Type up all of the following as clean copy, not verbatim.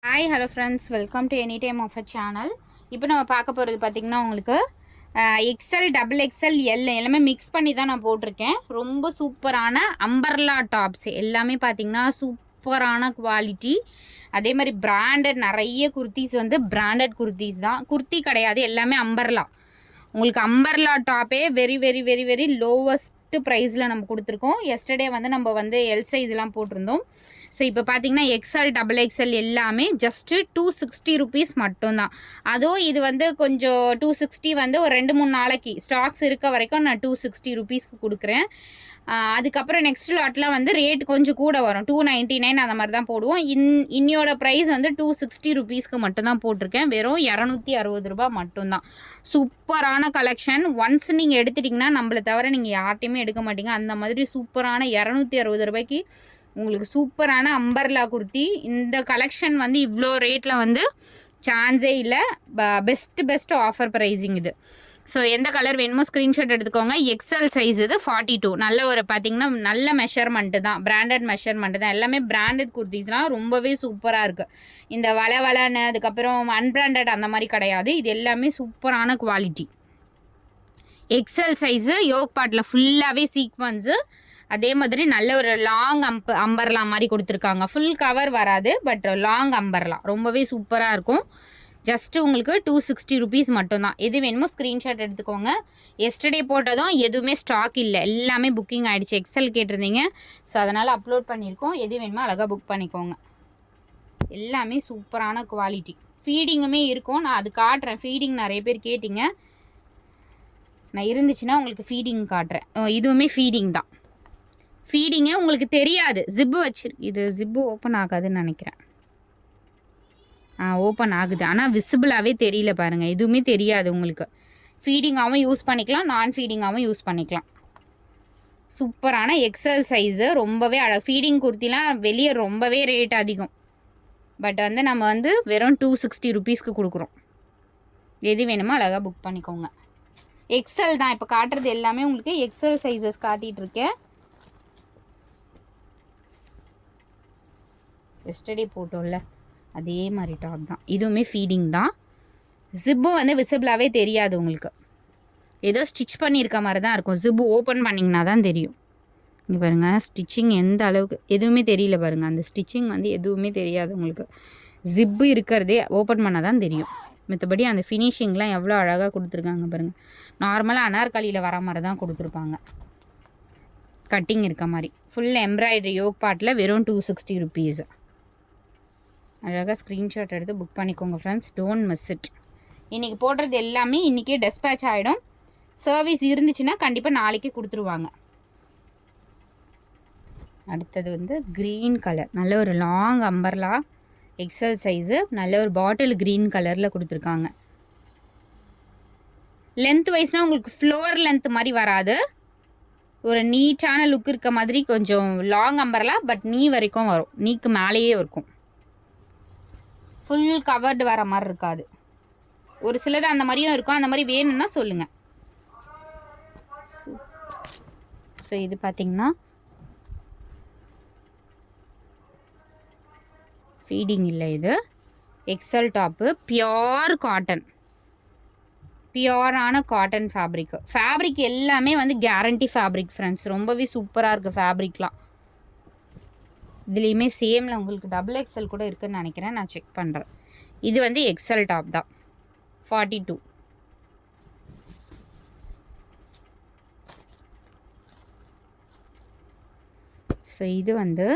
Hi hello friends, welcome to any time of a channel. இப்போ நம்ம பார்க்க போகிறது பார்த்திங்கன்னா உங்களுக்கு எக்ஸ்எல், டபுள் எக்ஸ்எல், எல் எல்லாமே மிக்ஸ் பண்ணி தான் நான் போட்டிருக்கேன். ரொம்ப சூப்பரான அம்பர்லா டாப்ஸ் எல்லாமே பார்த்திங்கன்னா சூப்பரான குவாலிட்டி. அதே மாதிரி பிராண்டட் நிறைய குர்த்திஸ் வந்து பிராண்டட் குர்த்திஸ் தான், குர்த்தி கிடையாது, எல்லாமே அம்பர்லா. உங்களுக்கு அம்பர்லா டாப்பே very very very very lowest ப்ரைஸில் நம்ம கொடுத்துருக்கோம். எஸ்டர்டே வந்து நம்ம வந்து எல் சைஸ்லாம் போட்டிருந்தோம். ஸோ இப்போ பார்த்தீங்கன்னா எக்ஸ்எல், டபுள் எக்ஸ்எல் எல்லாமே ஜஸ்ட்டு 260 ருபீஸ் மட்டும்தான். அதுவும் இது வந்து கொஞ்சம் 260 வந்து ஒரு 2-3 நாளைக்கு ஸ்டாக்ஸ் இருக்க வரைக்கும் நான் 260 ருபீஸ்க்கு கொடுக்குறேன். அதுக்கப்புறம் நெக்ஸ்ட் லாட்லாம் வந்து ரேட் கொஞ்சம் கூட வரும், 299 அந்த மாதிரி தான் போடுவோம். இன்னியோட ப்ரைஸ் வந்து 260 ருபீஸ்க்கு மட்டும்தான் போட்டிருக்கேன். வெறும் 260 ரூபா மட்டும்தான். சூப்பரான கலெக்ஷன். ஒன்ஸ் நீங்கள் எடுத்துட்டிங்கன்னா நம்மளை தவிர நீங்கள் யார்ட்டையுமே எடுக்க மாட்டீங்க. அந்த மாதிரி சூப்பரான 260 ரூபாய்க்கு உங்களுக்கு சூப்பரான அம்பர்லா குர்த்தி. இந்த கலெக்ஷன் வந்து இவ்வளோ ரேட்டில் வந்து சான்ஸே இல்லை. பெஸ்ட் ஆஃபர் ப்ரைஸிங் இது. ஸோ எந்த கலர் வேணுமோ ஸ்க்ரீன்ஷாட் எடுத்துக்கோங்க. எக்ஸ்எல் சைஸ் இது 42. நல்ல ஒரு பார்த்திங்கன்னா நல்ல மெஷர்மெண்ட்டு தான், பிராண்டட் மெஷர்மெண்ட்டு தான். எல்லாமே பிராண்டட் குர்த்திஸ்லாம் ரொம்பவே சூப்பராக இருக்குது. இந்த வளன்னு அதுக்கப்புறம் அன்பிராண்டட் அந்த மாதிரி கிடையாது. இது எல்லாமே சூப்பரான குவாலிட்டி. எக்ஸ்எல் சைஸு யோக் பாட்டில் ஃபுல்லாகவே சீக்வன்ஸு. அதே மாதிரி நல்ல ஒரு லாங் அம்பர்லா மாதிரி கொடுத்துருக்காங்க. ஃபுல் கவர் வராது, பட் லாங் அம்பர்லா ரொம்பவே சூப்பராக இருக்கும். ஜஸ்ட்டு உங்களுக்கு 260 ருபீஸ் மட்டும்தான். எது வேணுமோ ஸ்க்ரீன்ஷாட் எடுத்துக்கோங்க. எஸ்டர்டே போட்டதும் எதுவுமே ஸ்டாக் இல்லை, எல்லாமே புக்கிங் ஆகிடுச்சு. எக்ஸ்எல் கேட்டிருந்தீங்க, ஸோ அதனால் அப்லோட் பண்ணியிருக்கோம். எது வேணுமோ அழகாக புக் பண்ணிக்கோங்க. எல்லாமே சூப்பரான குவாலிட்டி. ஃபீடிங்குமே இருக்கும், நான் அது காட்டுறேன். ஃபீடிங் நிறைய பேர் கேட்டிங்க, நான் இருந்துச்சுன்னா உங்களுக்கு ஃபீடிங் காட்டுறேன். இதுவுமே ஃபீடிங் தான். ஃபீடிங்கே உங்களுக்கு தெரியாது, ஜிப்பு இது ஜிப்பு ஓப்பன் ஆகாதுன்னு நினைக்கிறேன். ஓப்பன் ஆகுது, ஆனால் விசிபிளாகவே தெரியல பாருங்கள். எதுவுமே தெரியாது உங்களுக்கு. ஃபீடிங்காகவும் யூஸ் பண்ணிக்கலாம், நான் ஃபீடிங்காகவும் யூஸ் பண்ணிக்கலாம். சூப்பரான எக்ஸ்எல் சைஸு, ரொம்பவே ஃபீடிங் குர்த்திலாம் வெளியே ரொம்பவே ரேட் அதிகம். பட் வந்து நம்ம வந்து வெறும் 260 ருபீஸ்க்கு கொடுக்குறோம். எது வேணுமோ அழகாக புக் பண்ணிக்கோங்க. எக்ஸ்எல் தான் இப்போ காட்டுறது எல்லாமே உங்களுக்கு எக்ஸ்எல் சைஸஸ் காட்டிகிட்ருக்கேன். எஸ்டர்டே போட்டோம்ல அதே மாதிரி டாப் தான். இதுவுமே ஃபீடிங் தான். ஜிப்பும் வந்து விசிபிளாகவே தெரியாது உங்களுக்கு, ஏதோ ஸ்டிச் பண்ணியிருக்க மாதிரி தான் இருக்கும். ஜிப்பு ஓப்பன் பண்ணிங்கன்னா தான் தெரியும். இங்கே பாருங்கள், ஸ்டிச்சிங் எந்த அளவுக்கு எதுவுமே தெரியல பாருங்கள். அந்த ஸ்டிச்சிங் வந்து எதுவுமே தெரியாது உங்களுக்கு. ஜிப்பு இருக்கிறதே ஓப்பன் பண்ணால் தான் தெரியும். மற்றபடி அந்த ஃபினிஷிங்லாம் எவ்வளோ அழகாக கொடுத்துருக்காங்க பாருங்கள். நார்மலாக அனார்கலியில் வர மாதிரி தான் கொடுத்துருப்பாங்க, கட்டிங் இருக்க மாதிரி. ஃபுல் எம்ப்ராய்டரி யோக் பாட்டில் வெறும் 260 ருபீஸ். அழகாக ஸ்க்ரீன்ஷாட் எடுத்து புக் பண்ணிக்கோங்க ஃப்ரெண்ட்ஸ், டோன்ட் மிஸ் இட். இன்றைக்கி போடுறது எல்லாமே இன்றைக்கே டெஸ்பேச் ஆகிடும். சர்வீஸ் இருந்துச்சுன்னா கண்டிப்பாக நாளைக்கே கொடுத்துருவாங்க. அடுத்தது வந்து க்ரீன் கலர், நல்ல ஒரு லாங் அம்பர்லா எக்ஸ்எல் சைஸு, நல்ல ஒரு பாட்டில் க்ரீன் கலரில் கொடுத்துருக்காங்க. லென்த் வைஸ்னால் உங்களுக்கு ஃப்ளோர் லென்த் மாதிரி வராது, ஒரு நீட்டான லுக் இருக்க மாதிரி கொஞ்சம் லாங் அம்பர்லா, பட் நீ வரைக்கும் வரும், நீக்கு மேலேயே இருக்கும். ஃபுல் கவர்டு வர மாதிரி இருக்காது. ஒரு சிலது அந்த மாதிரியும் இருக்கும். அந்த மாதிரி வேணும்னா சொல்லுங்கள். ஸோ இது பார்த்திங்கன்னா ஃபீடிங் இல்லை, இது எக்ஸ்எல் டாப்பு. பியோர் காட்டன், பியோரான காட்டன் ஃபேப்ரிக் எல்லாமே வந்து கேரண்டி ஃபேப்ரிக் ஃப்ரெண்ட்ஸ். ரொம்பவே சூப்பராக இருக்குது ஃபேப்ரிக்லாம். இதுலேயுமே சேமில் உங்களுக்கு டபுள் எக்ஸ்எல் கூட இருக்குதுன்னு நினைக்கிறேன், நான் செக் பண்ணுறேன். இது வந்து எக்ஸ்எல் டாப் தான், 42. ஸோ இது வந்து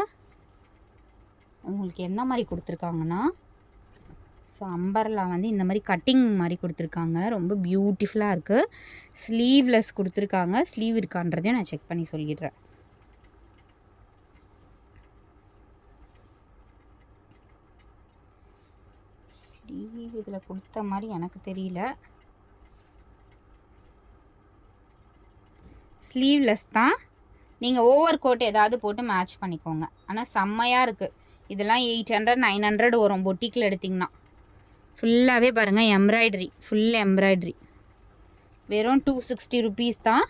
உங்களுக்கு என்ன மாதிரி கொடுத்துருக்காங்கன்னா, ஸோ அம்பர்லா வந்து இந்த மாதிரி கட்டிங் மாதிரி கொடுத்துருக்காங்க. ரொம்ப பியூட்டிஃபுல்லாக இருக்குது. ஸ்லீவ்லெஸ் கொடுத்துருக்காங்க. ஸ்லீவ் இருக்கான்றதையும் நான் செக் பண்ணி சொல்லிடுறேன். ஸ்லீவ் இதில் கொடுத்த மாதிரி எனக்கு தெரியல. ஸ்லீவ்லெஸ் தான். நீங்கள் ஓவர் கோட் ஏதாவது போட்டு மேட்ச் பண்ணிக்கோங்க. ஆனால் செம்மையாக இருக்குது. இதெல்லாம் 800 900 வரும் பொட்டிக்கில் எடுத்திங்கன்னா. ஃபுல்லாகவே பாருங்கள் எம்ப்ராய்டரி, ஃபுல் எம்ப்ராய்டரி. வெறும் 260 ருபீஸ் தான்.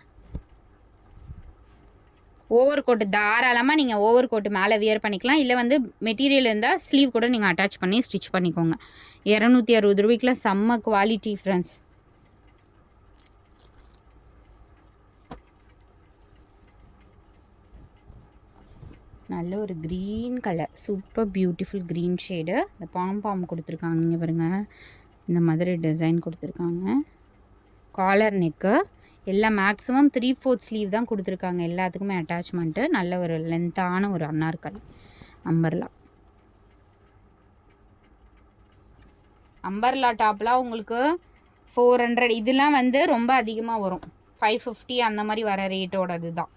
ஓவர் கோட்டு தாராளமாக நீங்கள் ஓவர் கோட்டு மேலே வியர் பண்ணிக்கலாம். இல்லை வந்து மெட்டீரியல் இருந்தால் ஸ்லீவ் கூட நீங்கள் அட்டாச் பண்ணி ஸ்டிச் பண்ணிக்கோங்க. 260 ரூபாய்க்குலாம் செம்ம குவாலிட்டி ஃப்ரெண்ட்ஸ். நல்ல ஒரு green colour, super beautiful green shade. இந்த பாம் கொடுத்துருக்காங்க, இங்கே பாருங்கள், இந்த மாதிரி டிசைன் கொடுத்துருக்காங்க. காலர் நெக்கு எல்லாம் மேக்ஸிமம் 3/4 ஸ்லீவ் தான் கொடுத்துருக்காங்க எல்லாத்துக்குமே அட்டாச்மெண்ட்டு. நல்ல ஒரு லென்த்தான ஒரு அன்னார்கலி அம்பர்லா டாப்லாம் உங்களுக்கு 400. இதெல்லாம் வந்து ரொம்ப அதிகமாக வரும், 550 அந்த மாதிரி வர ரேட்டோடது தான்.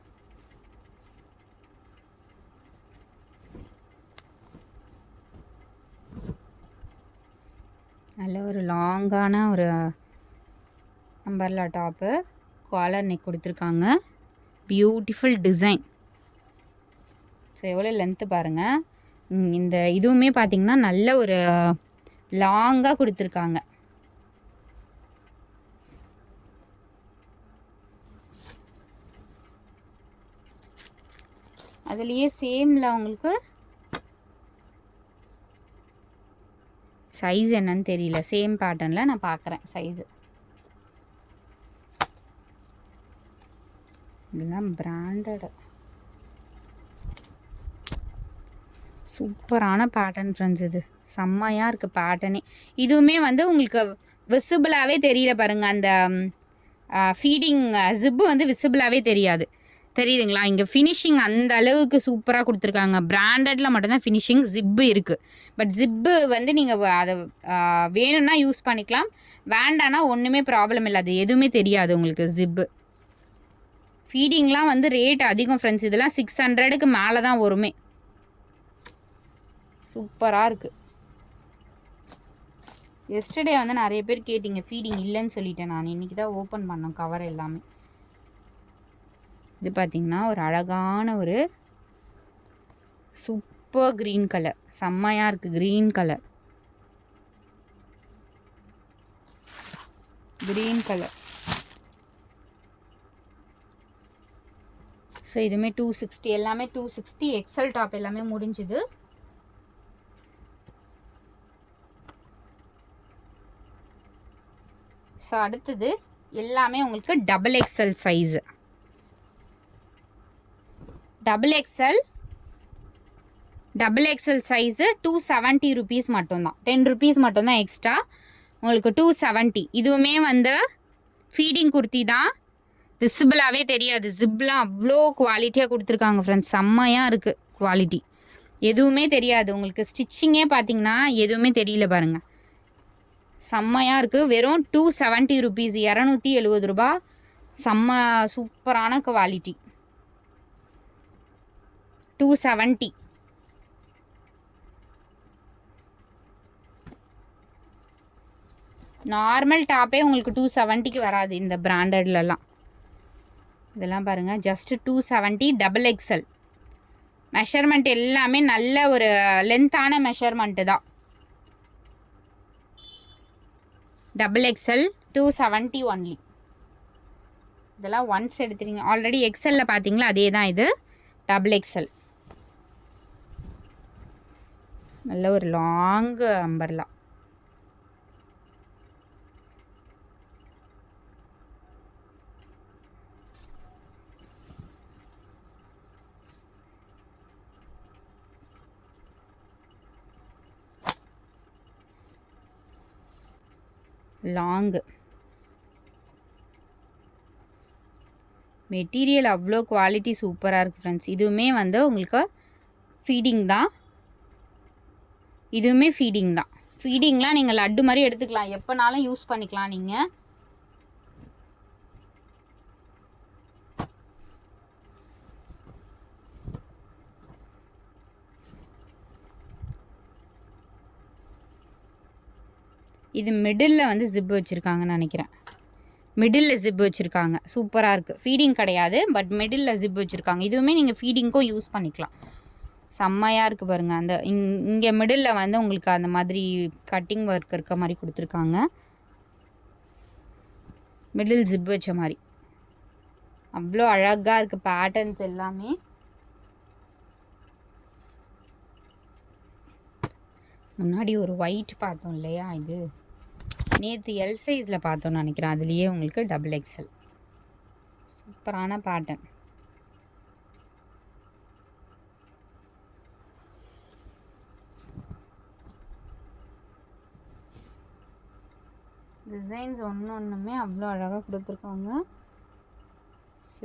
நல்ல ஒரு லாங்கான ஒரு அம்பர்லா டாப்பு, காலர் நெக் கொடுத்துருக்காங்க, பியூட்டிஃபுல் டிசைன். ஸோ எவ்வளோ லென்த்து பாருங்கள். இந்த இதுவுமே பார்த்திங்கன்னா நல்ல ஒரு லாங்காக கொடுத்துருக்காங்க. அதுலேயே சேமில் உங்களுக்கு சைஸ் என்னன்னு தெரியல, சேம் பேட்டர்னில் நான் பார்க்குறேன் சைஸு. இதெல்லாம் பிராண்டட் சூப்பரான பேட்டர்ன் ஃப்ரெண்ட்ஸ். இது செம்மையாக இருக்குது பேட்டர்னே. இதுவுமே வந்து உங்களுக்கு விசிபிளாகவே தெரியல பாருங்கள். அந்த ஃபீடிங் ஜிப்பு வந்து விசிபிளாகவே தெரியாது, தெரியுதுங்களா? இங்கே ஃபினிஷிங் அந்த அளவுக்கு சூப்பராக கொடுத்துருக்காங்க. பிராண்டடில் மட்டும்தான் ஃபினிஷிங், ஜிப்பு இருக்குது. பட் ஜிப்பு வந்து நீங்கள் அதை வேணும்னா யூஸ் பண்ணிக்கலாம், வேண்டான்னா ஒன்றுமே ப்ராப்ளம் இல்லை, அது எதுவுமே தெரியாது உங்களுக்கு ஜிப்பு. ஃபீடிங்லாம் வந்து ரேட் அதிகம் ஃப்ரெண்ட்ஸ். இதெல்லாம் 600க்கு மேலே தான் வருமே. சூப்பராக இருக்குது. எஸ்டர்டே வந்து நிறைய பேர் கேட்டிங்க, ஃபீடிங் இல்லைன்னு சொல்லிட்டேன் நான். இன்றைக்கி தான் ஓப்பன் பண்ணோம் கவர் எல்லாமே. இது பார்த்திங்கன்னா ஒரு அழகான ஒரு சூப்பர் க்ரீன் கலர், செம்மையாக இருக்குது green colour. Green colour. So இதுவுமே 260, எல்லாமே 260. எக்ஸல் டாப் எல்லாமே முடிஞ்சுது. ஸோ அடுத்தது எல்லாமே உங்களுக்கு double XL size. Double XL size 270 rupees மட்டும்தான், 10 ருபீஸ் மட்டும்தான் எக்ஸ்ட்ரா உங்களுக்கு 270. இதுவுமே வந்து ஃபீடிங் குர்த்தி தான், விசிபிளாகவே தெரியாது. ஜிப்லாம் அவ்வளோ குவாலிட்டியாக கொடுத்துருக்காங்க ஃப்ரெண்ட்ஸ், செம்மையாக இருக்குது குவாலிட்டி, எதுவுமே தெரியாது உங்களுக்கு. ஸ்டிச்சிங்கே பார்த்தீங்கன்னா எதுவுமே தெரியல பாருங்கள், செம்மையாக இருக்குது. வெறும் 270 ருபீஸ், 270 ரூபா. செம்ம சூப்பரான குவாலிட்டி. 270. நார்மல் டாப்பே உங்களுக்கு 270க்கு வராது இந்த பிராண்டட்லலாம். இதெல்லாம் பாருங்கள், ஜஸ்ட்டு 270. டபுள் எக்ஸல் மெஷர்மெண்ட் எல்லாமே நல்ல ஒரு லென்த்தான மெஷர்மெண்ட்டு தான். Double XL 270 only. இதெல்லாம் ஒன்ஸ் எடுத்துறீங்க. ஆல்ரெடி எக்ஸலில் பார்த்தீங்களா, அதே தான் இது டபுள் எக்ஸல். நல்ல ஒரு லாங் அம்பர்லா. லாங்கு மெட்டீரியல் அவ்வளோ குவாலிட்டி சூப்பராக இருக்குது ஃப்ரெண்ட்ஸ். இதுவுமே வந்து உங்களுக்கு ஃபீடிங் தான், இதுவுமே ஃபீடிங் தான். ஃபீடிங்லாம் நீங்கள் லட்டு மாதிரி எடுத்துக்கலாம், எப்போனாலும் யூஸ் பண்ணிக்கலாம் நீங்கள். இது மிடில் வந்து ஜிப்பு வச்சுருக்காங்கன்னு நினைக்கிறேன். மிடில் ஜிப்பு வச்சுருக்காங்க, சூப்பராக இருக்குது. ஃபீடிங் கிடையாது, பட் மிடில் ஜிப்பு வச்சுருக்காங்க. இதுவுமே நீங்கள் ஃபீடிங்க்கும் யூஸ் பண்ணிக்கலாம், செம்மையாக இருக்குது பாருங்கள். அந்த இங்கே மிடில் வந்து உங்களுக்கு அந்த மாதிரி கட்டிங் ஒர்க் இருக்க மாதிரி கொடுத்துருக்காங்க, மிடில் ஜிப்பு வச்ச மாதிரி. அவ்வளோ அழகாக இருக்குது பேட்டர்ன்ஸ் எல்லாமே. முன்னாடி ஒரு ஒயிட் பார்த்தோம் இல்லையா, இது நேற்று எல் சைஸில் பார்த்தோன்னு நினைக்கிறேன். அதுலேயே உங்களுக்கு டபுள் எக்ஸல் சூப்பரான பேட்டர்ன். டிசைன்ஸ் ஒன்றுமே அவ்வளோ அழகாக கொடுத்துருக்காங்க. ஸோ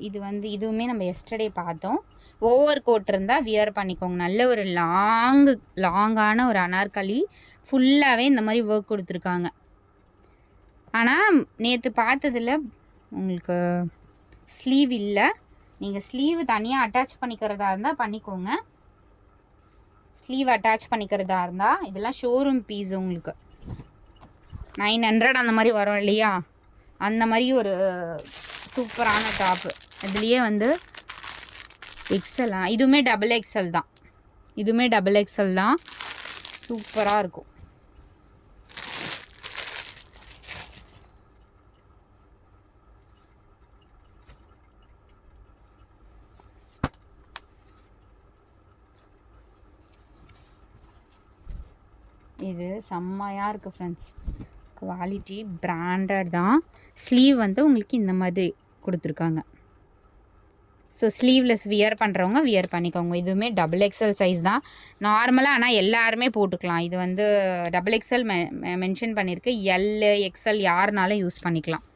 இது வந்து இதுவுமே நம்ம எஸ்டர்டே பார்த்தோம். ஓவர் கோட் இருந்தால் வியர் பண்ணிக்கோங்க. நல்ல ஒரு லாங்கான ஒரு அனார்கலி ஃபுல்லாகவே இந்த மாதிரி ஒர்க் கொடுத்துருக்காங்க. ஆனால் நேற்று பார்த்ததில் உங்களுக்கு ஸ்லீவ் இல்லை. நீங்கள் ஸ்லீவ் தனியாக அட்டாச் பண்ணிக்கிறதா இருந்தால் பண்ணிக்கோங்க. ஸ்லீவ் அட்டாச் பண்ணிக்கிறதா இருந்தால் இதெல்லாம் ஷோரூம் பீஸ். உங்களுக்கு 900 அந்த மாதிரி வரும் இல்லையா, அந்த மாதிரி ஒரு சூப்பரான டாப்பு. இதுலேயே வந்து எக்ஸல், இதுவுமே டபுள் எக்ஸல் தான். இதுவுமே டபுள் எக்ஸல் தான். சூப்பராக இருக்கும். இது செம்மையாக இருக்குது ஃப்ரெண்ட்ஸ். குவாலிட்டி பிராண்டட் தான். ஸ்லீவ் வந்து உங்களுக்கு இந்த மாதிரி கொடுத்துருக்காங்க. ஸோ ஸ்லீவ்லெஸ் வியர் பண்ணுறவங்க வியர் பண்ணிக்கோங்க. இதுவுமே டபுள் எக்ஸல் சைஸ் தான் நார்மலாக. ஆனால் எல்லாருமே போட்டுக்கலாம். இது வந்து டபுள் எக்ஸல் மென்ஷன் பண்ணியிருக்கு. எல் எக்ஸல் யாருனாலும் யூஸ் பண்ணிக்கலாம்.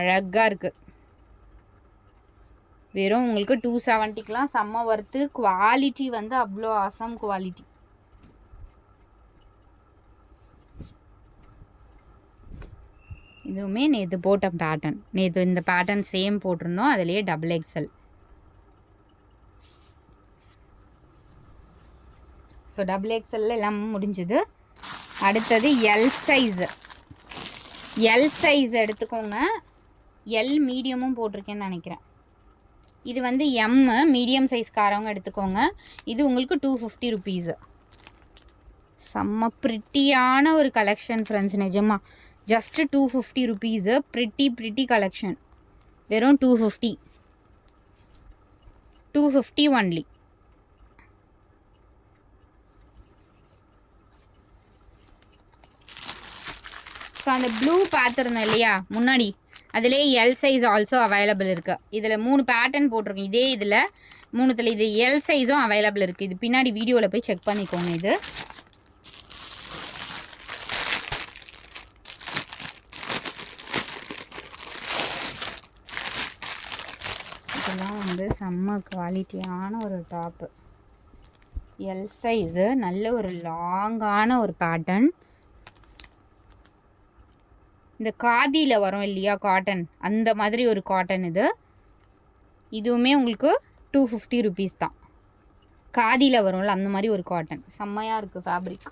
அழகாக இருக்குது. வெறும் உங்களுக்கு 270க்கெலாம் செம்ம ஒர்த்து. குவாலிட்டி வந்து அவ்வளோ ஆசம் குவாலிட்டி. இதுவுமே நேற்று போட்ட பேட்டர்ன். நேற்று இந்த பேட்டர்ன் சேம் போட்டிருந்தோம். அதுலேயே டபுள் எக்ஸல். ஸோ டபுள் எக்ஸல்ல எல்லாம் முடிஞ்சுது. அடுத்தது எல் சைஸு. எல் சைஸ் எடுத்துக்கோங்க. எல் மீடியமும் போட்டிருக்கேன்னு நினைக்கிறேன். இது வந்து எம் மீடியம் சைஸ்காரவங்க எடுத்துக்கோங்க. இது உங்களுக்கு 250 ருபீஸு. செம்ம ப்ரிட்டியான ஒரு கலெக்ஷன் ஃப்ரெண்ட்ஸ். நிஜமா ஜஸ்ட்டு 250 ருபீஸு. Pretty collection. வெறும் 250 ஒன்லி. ஸோ அந்த ப்ளூ பார்த்துருந்தோம் இல்லையா முன்னாடி, அதிலே எல் சைஸ் ஆல்சோ அவைலபிள் இருக்குது. இதில் 3 பேட்டர்ன் போட்டிருக்கோம். இதே இதில் 3த்தில் இது எல் சைஸும் அவைலபிள் இருக்குது. இது பின்னாடி வீடியோவில் போய் செக் பண்ணிக்கோங்க. இது இதெல்லாம் வந்து செம்ம குவாலிட்டியான ஒரு டாப்பு. எல் சைஸு, நல்ல ஒரு லாங்கான ஒரு பேட்டர்ன். இந்த காதியில் வரும் இல்லையா காட்டன், அந்த மாதிரி ஒரு காட்டன் இது. இதுவுமே உங்களுக்கு 250 ருபீஸ் தான். காதியில் வரும்ல அந்த மாதிரி ஒரு காட்டன். செம்மையாக இருக்குது ஃபேப்ரிக்.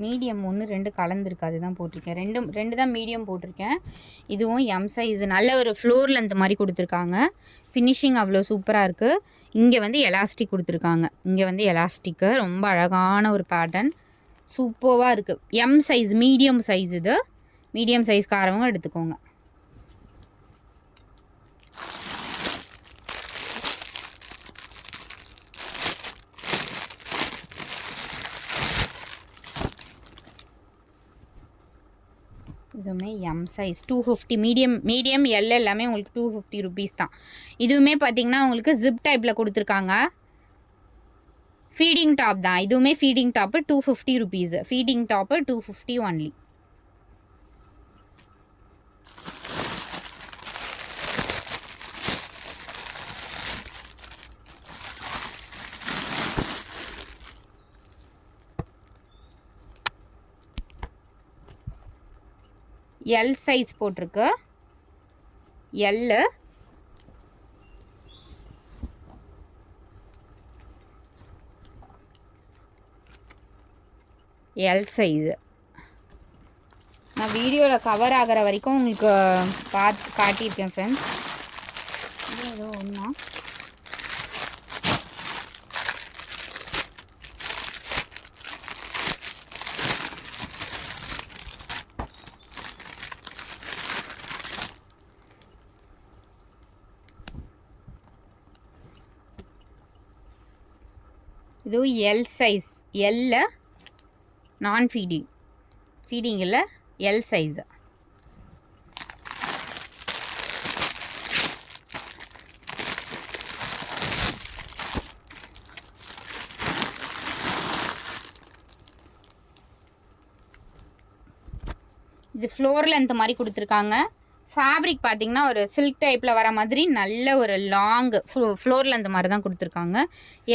மீடியம் 1 2 கலந்துருக்கு. அதுதான் போட்டிருக்கேன். ரெண்டு தான் மீடியம் போட்டிருக்கேன். இதுவும் எம் சைஸ். நல்ல ஒரு ஃப்ளோர் லென்த் மாதிரி கொடுத்துருக்காங்க. ஃபினிஷிங் அவ்வளோ சூப்பராக இருக்குது. இங்கே வந்து எலாஸ்டிக் கொடுத்துருக்காங்க. இங்கே வந்து எலாஸ்டிக்கு ரொம்ப அழகான ஒரு பேட்டர்ன். சூப்பராக இருக்குது. M size medium size. இது மீடியம் சைஸ்காரவங்க எடுத்துக்கோங்க. இதுவுமே எம் சைஸ் 250. மீடியம் எல் எல்லாமே உங்களுக்கு 250 ருபீஸ் தான். இதுவுமே பார்த்தீங்கன்னா உங்களுக்கு ஜிப் டைப்பில் கொடுத்துருக்காங்க. ஃபீடிங் டாப் தான். இதுவுமே feeding top 250 rupees. Feeding top 250 only. L size போட்டிருக்கு. எல்லு எல் சைஸு. நான் வீடியோவில் கவர் ஆகிற வரைக்கும் உங்களுக்கு காட்டியிருக்கேன் ஃப்ரெண்ட்ஸ். ஏதோ ஒன்றா இதுவும் எல் சைஸ், எல்ல நான் ஃபீடிங் இல்லை, எல் சைஸு. இது ஃப்ளோர் லென்த் மாதிரி கொடுத்துருக்காங்க. ஃபேப்ரிக் பார்த்தீங்கன்னா ஒரு சில்க் டைப்பில் வர மாதிரி நல்ல ஒரு லாங் ஃப்ளோர் லென்த் மாதிரி தான் கொடுத்துருக்காங்க.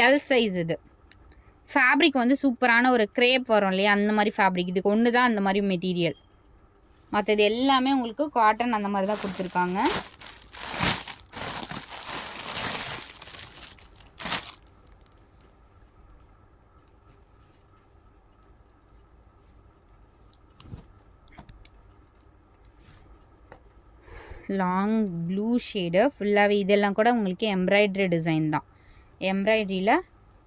எல் சைஸ் இது. ஃபேப்ரிக் வந்து சூப்பரான ஒரு கிரேப் வரும் இல்லையா, அந்த மாதிரி ஃபேப்ரிக். இதுக்கு ஒன்று தான் அந்த மாதிரி மெட்டீரியல். மற்றது எல்லாமே உங்களுக்கு காட்டன் அந்த மாதிரி தான் கொடுத்துருக்காங்க. லாங் ப்ளூ ஷேடு ஃபுல்லாகவே. இதெல்லாம் கூட உங்களுக்கு எம்ப்ராய்டரி டிசைன் தான். எம்ப்ராய்டரியில்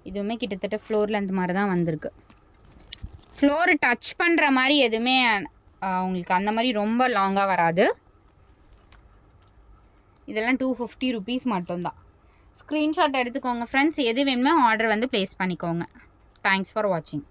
இதுவுமே கிட்டத்தட்ட ஃப்ளோர் லென்த் மாதிரி தான் வந்திருக்கு. ஃப்ளோரு டச் பண்ணுற மாதிரி எதுவுமே உங்களுக்கு அந்த மாதிரி ரொம்ப லாங்காக வராது. இதெல்லாம் 250 ருபீஸ் மட்டும்தான். ஸ்க்ரீன்ஷாட் எடுத்துக்கோங்க ஃப்ரெண்ட்ஸ். எது வேணுமோ ஆர்டர் வந்து ப்ளேஸ் பண்ணிக்கோங்க. தேங்க்ஸ் ஃபார் வாட்சிங்.